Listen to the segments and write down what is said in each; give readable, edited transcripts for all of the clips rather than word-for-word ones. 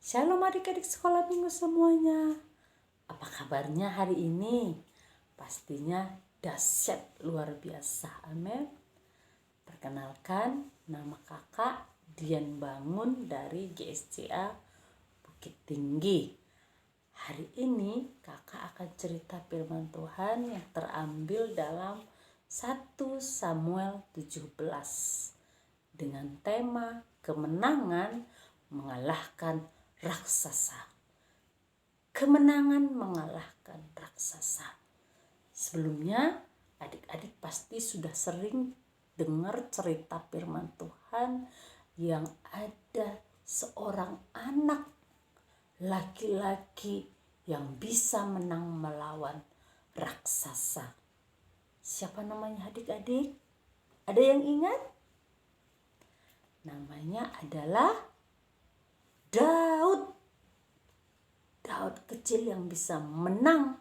Shalom adik-adik sekolah minggu semuanya. Apa kabarnya hari ini? Pastinya dahsyat luar biasa. Amin. Perkenalkan, nama kakak Dian Bangun dari GSCA Bukit Tinggi. Hari ini kakak akan cerita firman Tuhan yang terambil dalam 1 Samuel 17 dengan tema kemenangan mengalahkan raksasa. Kemenangan mengalahkan raksasa. Sebelumnya adik-adik pasti sudah sering dengar cerita firman Tuhan yang ada seorang anak laki-laki yang bisa menang melawan raksasa. Siapa namanya adik-adik? Ada yang ingat? Namanya adalah Daud. Daud kecil yang bisa menang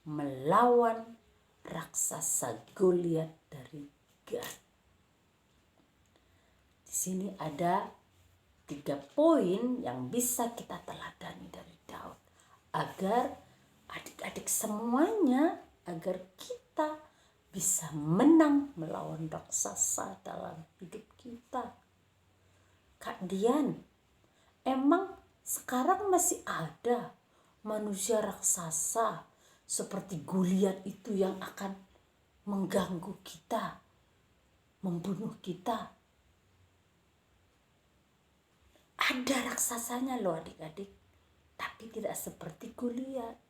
melawan raksasa Goliat dari Gat. Di sini ada 3 poin yang bisa kita teladani dari Daud agar adik-adik semuanya, agar kita bisa menang melawan raksasa dalam hidup kita. Kak Dian, emang sekarang masih ada manusia raksasa seperti Goliat itu yang akan mengganggu kita, membunuh kita? Ada raksasanya loh adik-adik, tapi tidak seperti Goliat.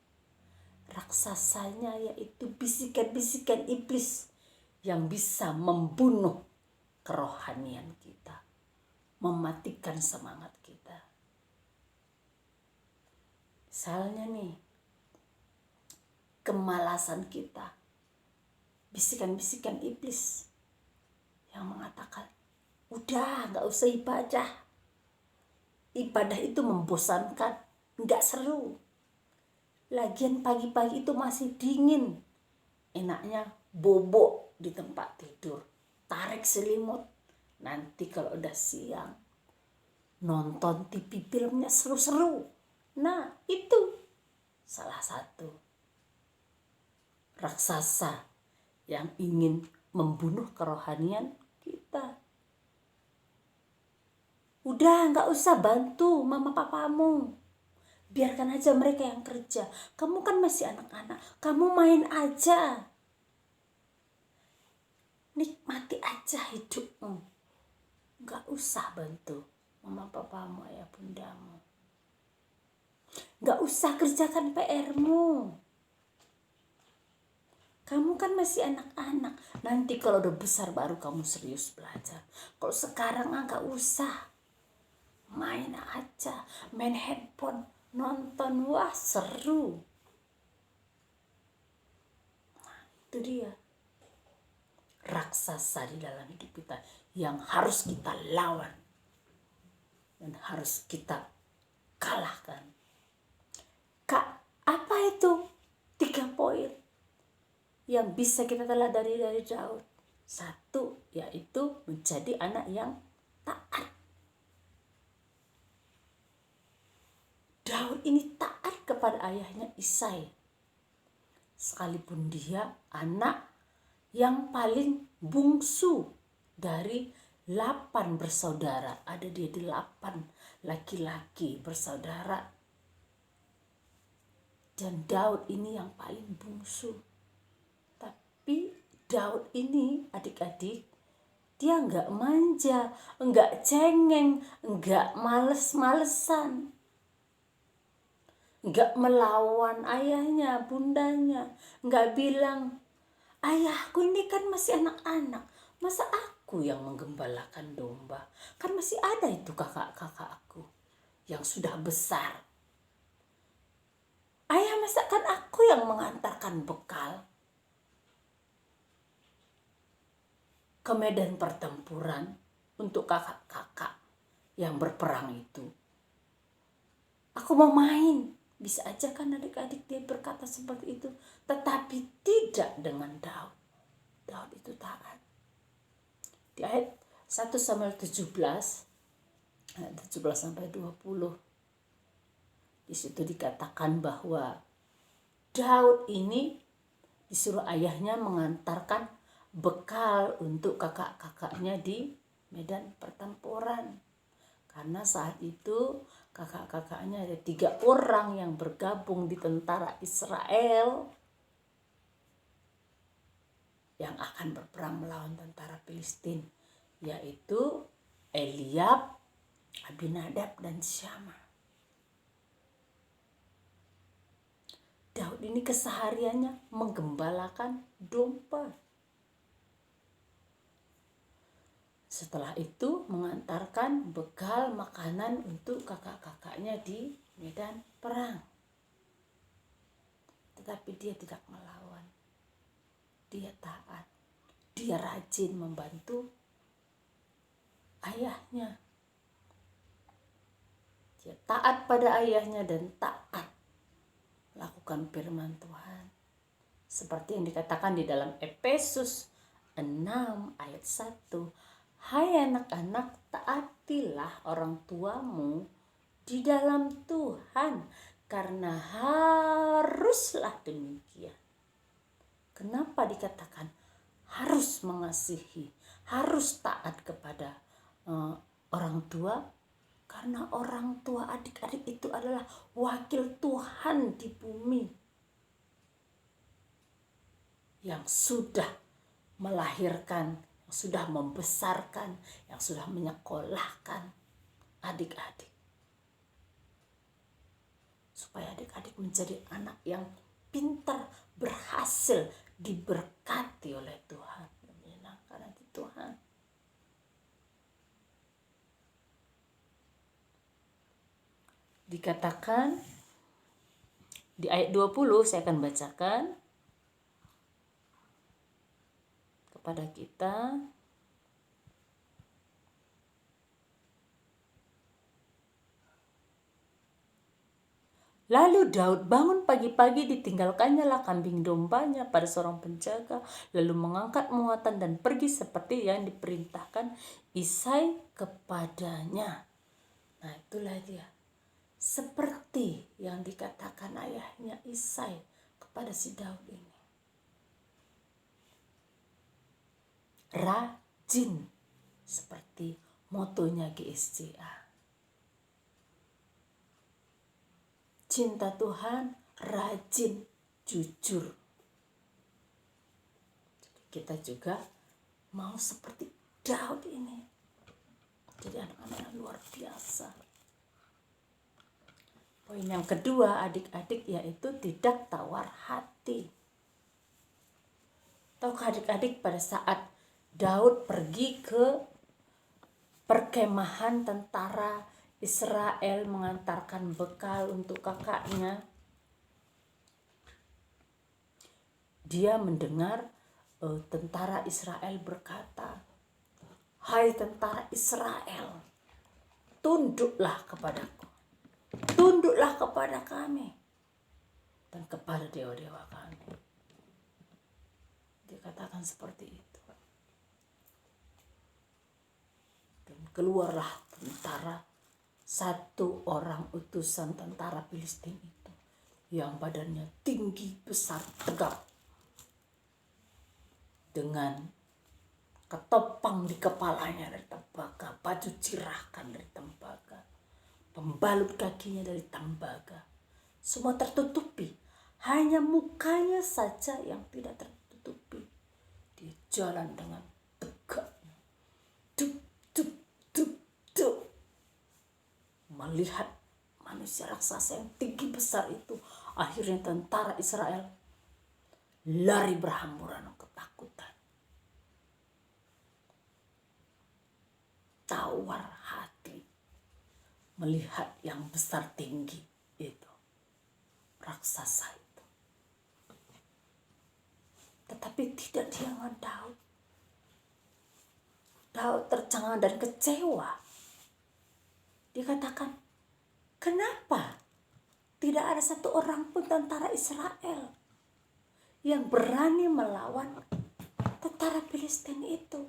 Raksasanya yaitu bisikan-bisikan iblis yang bisa membunuh kerohanian kita, mematikan semangat kita. Misalnya nih, kemalasan kita, bisikan-bisikan iblis yang mengatakan, udah gak usah ibadah. Ibadah itu membosankan, gak seru. Lagian pagi-pagi itu masih dingin. Enaknya bobok di tempat tidur, tarik selimut. Nanti kalau udah siang, nonton TV filmnya seru-seru. Nah, itu salah satu raksasa yang ingin membunuh kerohanian kita. Udah gak usah bantu mama papamu, biarkan aja mereka yang kerja. Kamu kan masih anak-anak, kamu main aja, nikmati aja hidupmu. Gak usah bantu mama papamu, ayah bundamu. Gak usah kerjakan PR-mu. Kamu kan masih anak-anak. Nanti kalau udah besar baru kamu serius belajar. Kalau sekarang gak usah. Main aja, main handphone, nonton, wah seru. Nah, itu dia raksasa di dalam hidup kita yang harus kita lawan dan harus kita kalahkan. Kak, apa itu 3 poin yang bisa kita teladani dari Daud? 1, yaitu menjadi anak yang taat. Daud ini taat kepada ayahnya Isai, sekalipun dia anak yang paling bungsu dari 8 bersaudara. Ada dia 8 laki-laki bersaudara, dan Daud ini yang paling bungsu. Tapi Daud ini adik-adik, dia enggak manja, enggak cengeng, enggak males-malesan, enggak melawan ayahnya, bundanya, enggak bilang, ayahku ini kan masih anak-anak, masa aku yang menggembalakan domba? Kan masih ada itu kakak-kakak aku yang sudah besar. Ayah, masa kan aku yang mengantarkan bekal ke medan pertempuran untuk kakak-kakak yang berperang itu. Aku mau main. Bisa aja kan adik-adik dia berkata seperti itu. Tetapi tidak dengan Daud. Daud itu taat. Di ayat 1 Samuel 17 ayat 17 sampai 20. Di situ dikatakan bahwa Daud ini disuruh ayahnya mengantarkan bekal untuk kakak-kakaknya di medan pertempuran. Karena saat itu kakak-kakaknya ada 3 orang yang bergabung di tentara Israel yang akan berperang melawan tentara Filistin, yaitu Eliab, Abinadab, dan Syama. Daud ini kesehariannya menggembalakan domba. Setelah itu mengantarkan bekal makanan untuk kakak-kakaknya di medan perang. Tetapi dia tidak melawan. Dia taat. Dia rajin membantu ayahnya. Dia taat pada ayahnya dan taat lakukan firman Tuhan. Seperti yang dikatakan di dalam Efesus 6 ayat 1. Hai anak-anak, taatilah orang tuamu di dalam Tuhan, karena haruslah demikian. Kenapa dikatakan harus mengasihi, harus taat kepada orang tua? Karena orang tua adik-adik itu adalah wakil Tuhan di bumi yang sudah melahirkan, yang sudah membesarkan, yang sudah menyekolahkan adik-adik. Supaya adik-adik menjadi anak yang pintar, berhasil, diberkati oleh Tuhan, menyenangkan hati Tuhan. Dikatakan di ayat 20, saya akan bacakan kepada kita. Lalu Daud bangun pagi-pagi, ditinggalkannya lah kambing dombanya pada seorang penjaga, lalu mengangkat muatan dan pergi seperti yang diperintahkan Isai kepadanya. Nah, itulah dia. Seperti yang dikatakan ayahnya Isai kepada si Daud ini. Rajin, seperti motonya GSCA. Cinta Tuhan, rajin, jujur. Kita juga mau seperti Daud ini. Jadi anak-anak yang luar biasa. Poin yang kedua adik-adik yaitu tidak tawar hati. Tahukah adik-adik pada saat Daud pergi ke perkemahan tentara Israel mengantarkan bekal untuk kakaknya, dia mendengar tentara Israel berkata, "Hai tentara Israel, tunduklah kepadaku, tunduklah kepada kami dan kepada dewa-dewa kami." Dia katakan seperti itu. Dan keluarlah tentara, 1 orang utusan tentara Filistin itu, yang badannya tinggi, besar, tegap, dengan ketopang di kepalanya dari tembaga, baju cirahkan dari tembaga, pembalut kakinya dari tembaga, semua tertutupi, hanya mukanya saja yang tidak tertutupi. Dia jalan dengan tegaknya, duk, duk, duk, duk, melihat manusia raksasa yang tinggi besar itu. Akhirnya tentara Israel lari berhamburan ketakutan. Tawar hati melihat yang besar tinggi itu, raksasa itu. Tetapi tidak diam Daud. Daud tercengang dan kecewa. Dikatakan, kenapa tidak ada 1 orang pun tentara Israel yang berani melawan tentara Filistin itu?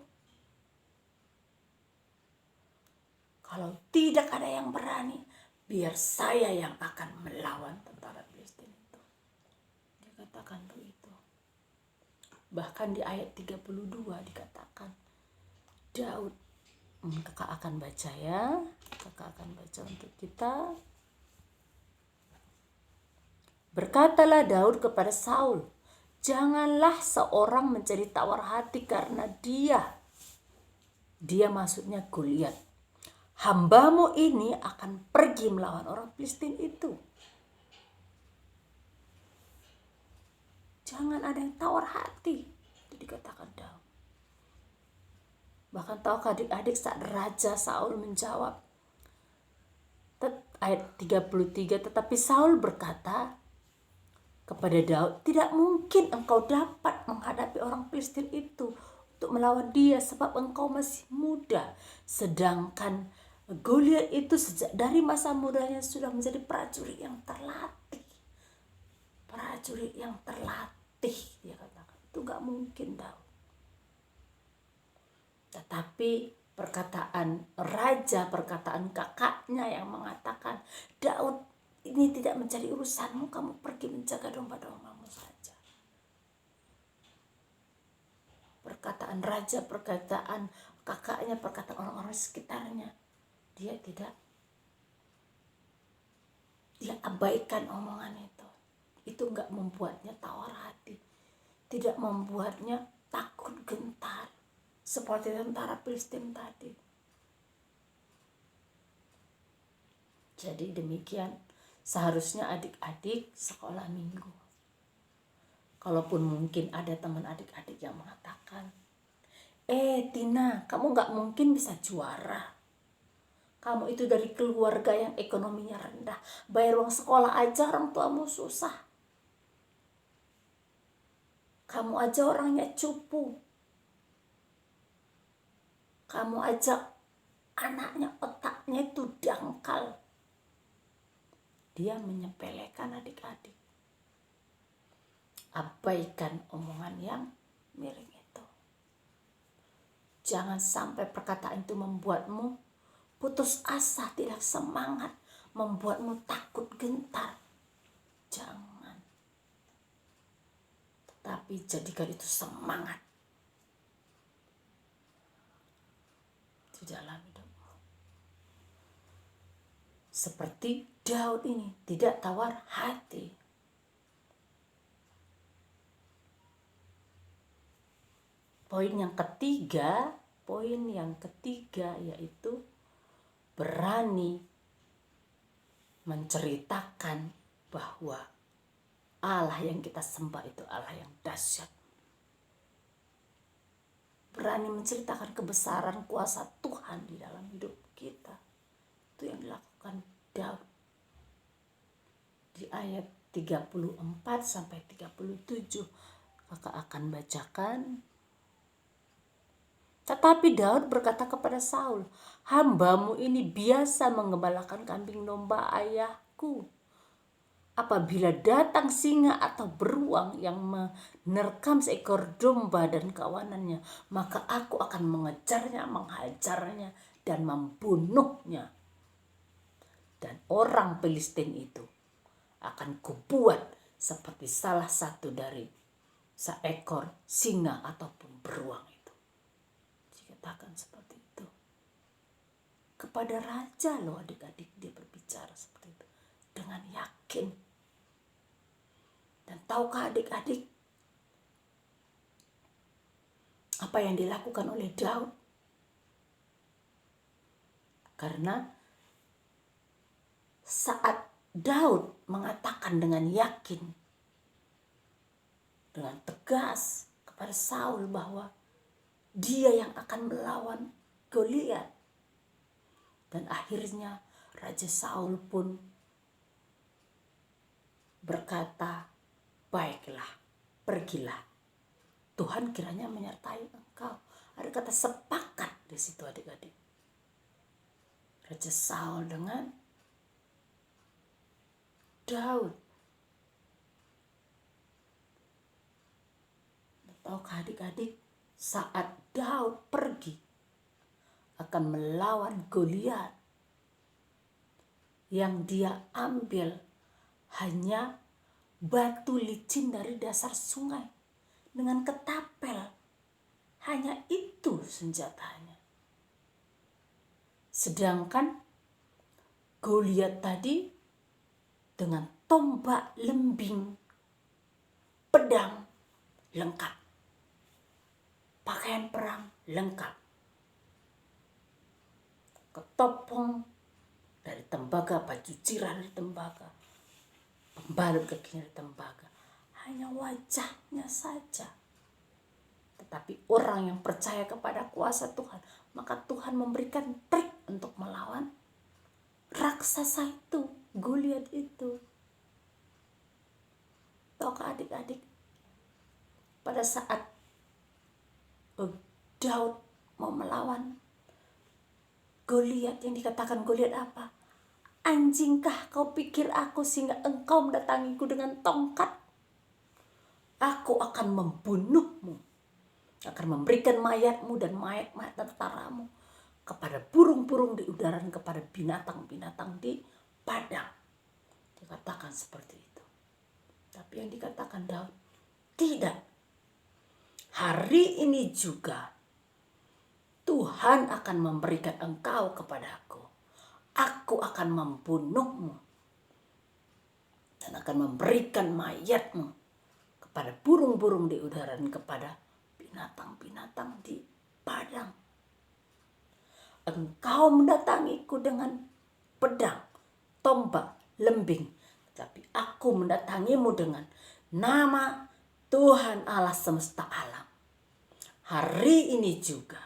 Kalau tidak ada yang berani, biar saya yang akan melawan tentara Filistin itu. Dia katakan begitu. Bahkan di ayat 32 dikatakan Daud, kakak akan baca ya, kakak akan baca untuk kita. Berkatalah Daud kepada Saul, janganlah seorang menjadi tawar hati karena dia maksudnya Goliat. Hambamu ini akan pergi melawan orang Filistin itu. Jangan ada yang tawar hati, itu dikatakan Daud. Bahkan tahu adik-adik saat Raja Saul menjawab, ayat 33, tetapi Saul berkata kepada Daud, tidak mungkin engkau dapat menghadapi orang Filistin itu untuk melawan dia sebab engkau masih muda. Sedangkan Goliat itu sejak dari masa mudanya sudah menjadi prajurit yang terlatih. Prajurit yang terlatih, dia katakan. Itu gak mungkin, Daud. Tetapi perkataan raja, perkataan kakaknya yang mengatakan, Daud, ini tidak menjadi urusanmu, kamu pergi menjaga domba-dombamu saja. Perkataan raja, perkataan kakaknya, perkataan orang-orang sekitarnya, dia abaikan omongan itu. Itu enggak membuatnya tawar hati, tidak membuatnya takut gentar seperti tentara Filistin tadi. Jadi demikian seharusnya adik-adik sekolah minggu. Kalaupun mungkin ada teman adik-adik yang mengatakan, Tina, kamu gak mungkin bisa juara. Kamu itu dari keluarga yang ekonominya rendah. Bayar uang sekolah aja orang tuamu susah. Kamu aja orangnya cupu. Kamu aja anaknya otaknya itu dangkal. Dia menyepelekan adik-adik. Abaikan omongan yang miring itu. Jangan sampai perkataan itu membuatmu putus asa, tidak semangat, membuatmu takut gentar. Jangan. Tetapi jadikan itu semangat di dalam hidupmu. Seperti Daud ini tidak tawar hati. Poin yang ketiga yaitu berani menceritakan bahwa Allah yang kita sembah itu Allah yang dahsyat. Berani menceritakan kebesaran kuasa Tuhan di dalam hidup kita. Itu yang dilakukan Daud. Di ayat 34 sampai 37 kakak akan bacakan. Tetapi Daud berkata kepada Saul, hambamu ini biasa mengembalakan kambing domba ayahku. Apabila datang singa atau beruang yang menerkam seekor domba dan kawanannya, maka aku akan mengejarnya, menghajarnya, dan membunuhnya. Dan orang Filistin itu akan kubuat seperti salah satu dari seekor singa ataupun beruang itu. Dikatakan seperti itu. Kepada raja loh adik-adik dia berbicara seperti itu. Dengan yakin. Dan tahukah adik-adik apa yang dilakukan oleh Daud? Karena saat Daud mengatakan dengan yakin, dengan tegas kepada Saul bahwa dia yang akan melawan Goliat. Dan akhirnya Raja Saul pun berkata, baiklah, pergilah. Tuhan kiranya menyertai engkau. Ada kata sepakat di situ adik-adik. Raja Saul dengan Daud. Tahukah adik-adik, saat Daud pergi akan melawan Goliat, yang dia ambil hanya batu licin dari dasar sungai dengan ketapel. Hanya itu senjatanya. Sedangkan Goliat tadi dengan tombak, lembing, pedang lengkap, pakaian perang lengkap, ketopong dari tembaga, baju cirah dari tembaga, pembalut kakinya dari tembaga. Hanya wajahnya saja. Tetapi orang yang percaya kepada kuasa Tuhan, maka Tuhan memberikan trik untuk melawan raksasa itu, Goliat itu. Tahukah adik-adik, pada saat Daud mau melawan Goliat, yang dikatakan Goliat apa? Anjingkah kau pikir aku sehingga engkau mendatangiku dengan tongkat? Aku akan membunuhmu, akan memberikan mayatmu dan mayat-mayat tentaramu kepada burung-burung di udara dan kepada binatang-binatang di padang. Dikatakan seperti itu. Tapi yang dikatakan Daud, tidak. Hari ini juga Tuhan akan memberikan engkau kepadaku. Aku akan membunuhmu dan akan memberikan mayatmu kepada burung-burung di udara dan kepada binatang-binatang di padang. Engkau mendatangiku dengan pedang, tombak, lembing, tapi aku mendatangimu dengan nama Tuhan Allah semesta alam. Hari ini juga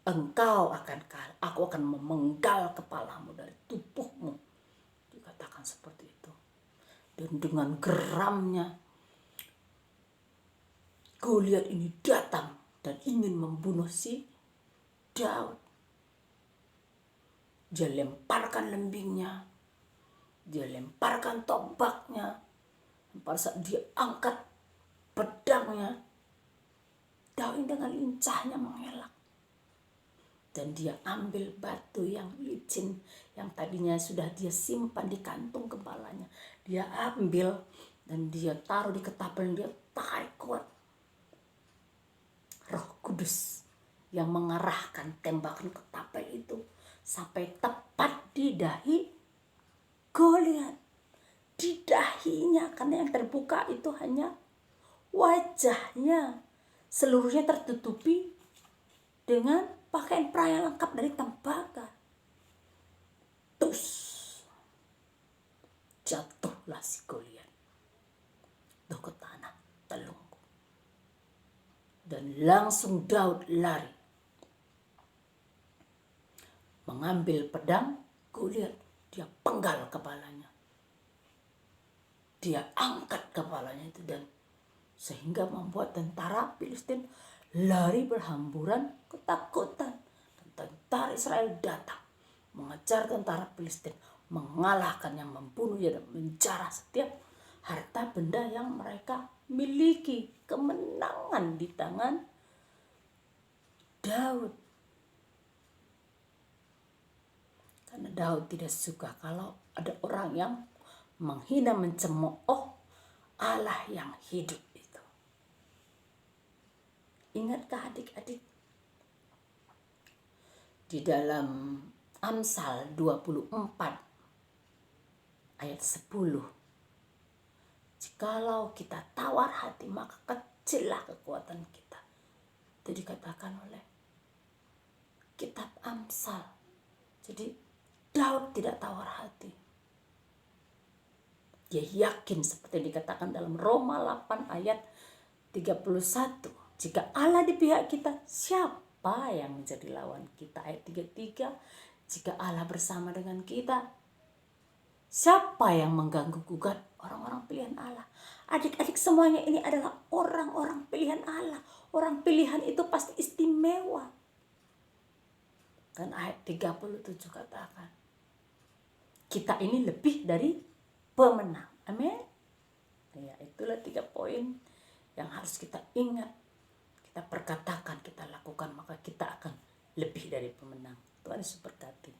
engkau akan kalah. Aku akan memenggal kepalamu dari tubuhmu. Dikatakan seperti itu. Dan dengan geramnya Goliat ini datang dan ingin membunuh si Daud. Dia lemparkan lembingnya, dia lemparkan tombaknya. Pada saat dia angkat pedangnya, Daud dengan lincahnya mengelak. Dan dia ambil batu yang licin yang tadinya sudah dia simpan di kantung kepalanya. Dia ambil dan dia taruh di ketapel, dia tarik kuat. Roh Kudus yang mengarahkan tembakan ketapel itu sampai tepat di dahi Goliat. Di dahinya, karena yang terbuka itu hanya wajahnya. Seluruhnya tertutupi dengan pakaian perang yang lengkap dari tembaga. Tus, jatuhlah si Goliat ke tanah telungkup. Dan langsung Daud lari, mengambil pedang Goliat, dia penggal kepalanya. Dia angkat kepalanya itu, dan sehingga membuat tentara Filistin lari berhamburan ketakutan. Dan tentara Israel datang mengejar tentara Filistin, mengalahkan, yang membunuh dan menjarah setiap harta benda yang mereka miliki. Kemenangan di tangan Daud. Karena Daud tidak suka kalau ada orang yang menghina, mencemooh Allah yang hidup itu. Ingatkah adik-adik? Di dalam Amsal 24 ayat 10. Jikalau kita tawar hati, maka kecillah kekuatan kita. Itu dikatakan oleh kitab Amsal. Jadi Daud tidak tawar hati. Dia yakin seperti dikatakan dalam Roma 8 ayat 31. Jika Allah di pihak kita, siapa yang menjadi lawan kita? Ayat 33. Jika Allah bersama dengan kita, siapa yang mengganggu gugat orang-orang pilihan Allah? Adik-adik, semuanya ini adalah orang-orang pilihan Allah. Orang pilihan itu pasti istimewa. Dan ayat 37 katakan, kita ini lebih dari pemenang. Amin. Ya, itulah 3 poin yang harus kita ingat. Kita perkatakan, kita lakukan, maka kita akan lebih dari pemenang. Tuhan Yesus berkati.